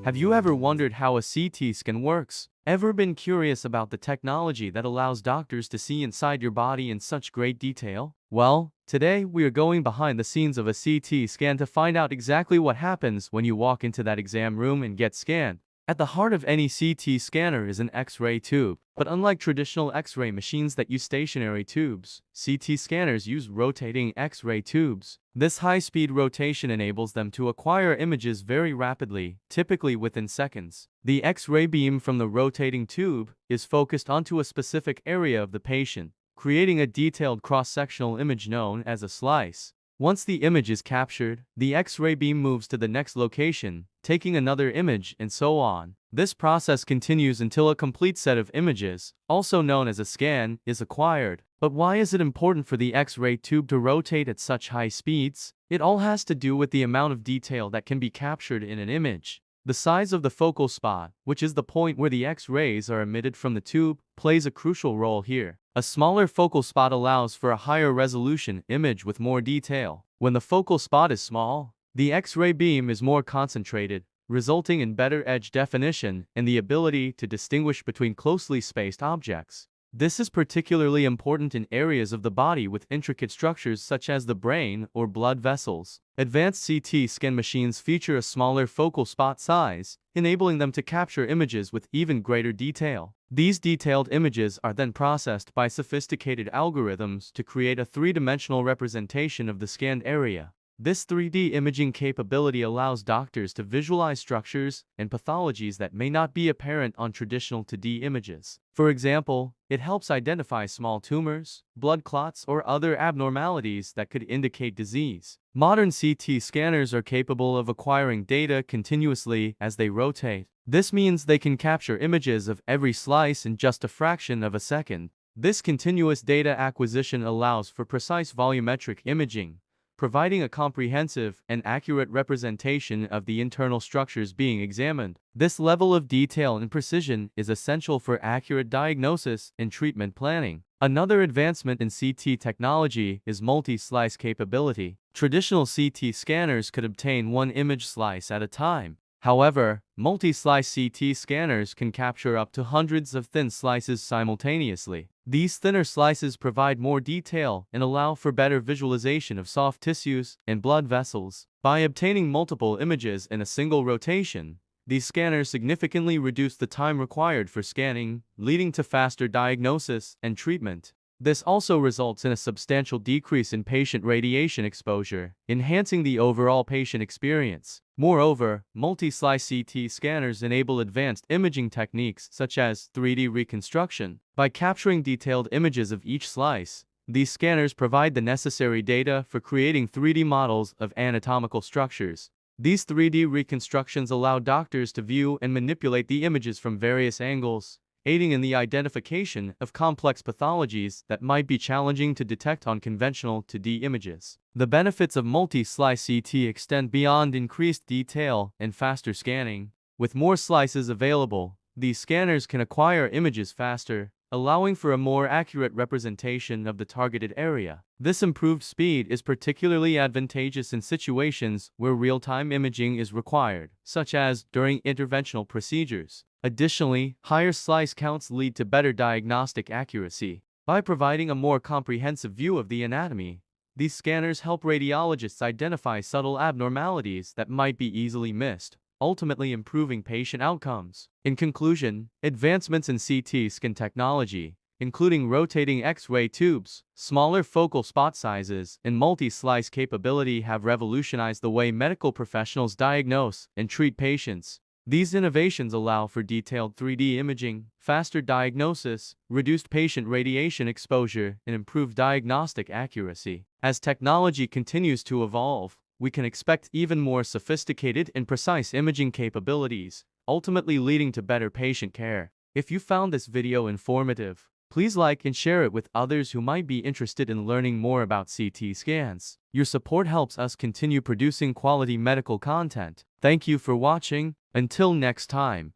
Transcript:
Have you ever wondered how a CT scan works? Ever been curious about the technology that allows doctors to see inside your body in such great detail? Well, today we are going behind the scenes of a CT scan to find out exactly what happens when you walk into that exam room and get scanned. At the heart of any CT scanner is an X-ray tube. But unlike traditional X-ray machines that use stationary tubes, CT scanners use rotating X-ray tubes. This high-speed rotation enables them to acquire images very rapidly, typically within seconds. The X-ray beam from the rotating tube is focused onto a specific area of the patient, creating a detailed cross-sectional image known as a slice. Once the image is captured, the X-ray beam moves to the next location, taking another image, and so on. This process continues until a complete set of images, also known as a scan, is acquired. But why is it important for the X-ray tube to rotate at such high speeds? It all has to do with the amount of detail that can be captured in an image. The size of the focal spot, which is the point where the X-rays are emitted from the tube, plays a crucial role here. A smaller focal spot allows for a higher resolution image with more detail. When the focal spot is small, the X-ray beam is more concentrated, resulting in better edge definition and the ability to distinguish between closely spaced objects. This is particularly important in areas of the body with intricate structures such as the brain or blood vessels. Advanced CT scan machines feature a smaller focal spot size, enabling them to capture images with even greater detail. These detailed images are then processed by sophisticated algorithms to create a three-dimensional representation of the scanned area. This 3D imaging capability allows doctors to visualize structures and pathologies that may not be apparent on traditional 2D images. For example, it helps identify small tumors, blood clots, or other abnormalities that could indicate disease. Modern CT scanners are capable of acquiring data continuously as they rotate. This means they can capture images of every slice in just a fraction of a second. This continuous data acquisition allows for precise volumetric imaging, providing a comprehensive and accurate representation of the internal structures being examined. This level of detail and precision is essential for accurate diagnosis and treatment planning. Another advancement in CT technology is multi-slice capability. Traditional CT scanners could obtain one image slice at a time. However, multi-slice CT scanners can capture up to hundreds of thin slices simultaneously. These thinner slices provide more detail and allow for better visualization of soft tissues and blood vessels. By obtaining multiple images in a single rotation, these scanners significantly reduce the time required for scanning, leading to faster diagnosis and treatment. This also results in a substantial decrease in patient radiation exposure, enhancing the overall patient experience. Moreover, multi-slice CT scanners enable advanced imaging techniques such as 3D reconstruction. By capturing detailed images of each slice, these scanners provide the necessary data for creating 3D models of anatomical structures. These 3D reconstructions allow doctors to view and manipulate the images from various angles, aiding in the identification of complex pathologies that might be challenging to detect on conventional 2D images. The benefits of multi-slice CT extend beyond increased detail and faster scanning. With more slices available, these scanners can acquire images faster, allowing for a more accurate representation of the targeted area. This improved speed is particularly advantageous in situations where real-time imaging is required, such as during interventional procedures. Additionally, higher slice counts lead to better diagnostic accuracy. By providing a more comprehensive view of the anatomy, these scanners help radiologists identify subtle abnormalities that might be easily missed, ultimately improving patient outcomes. In conclusion, advancements in CT scan technology, including rotating X-ray tubes, smaller focal spot sizes, and multi-slice capability, have revolutionized the way medical professionals diagnose and treat patients. These innovations allow for detailed 3D imaging, faster diagnosis, reduced patient radiation exposure, and improved diagnostic accuracy. As technology continues to evolve, we can expect even more sophisticated and precise imaging capabilities, ultimately leading to better patient care. If you found this video informative, please like and share it with others who might be interested in learning more about CT scans. Your support helps us continue producing quality medical content. Thank you for watching. Until next time.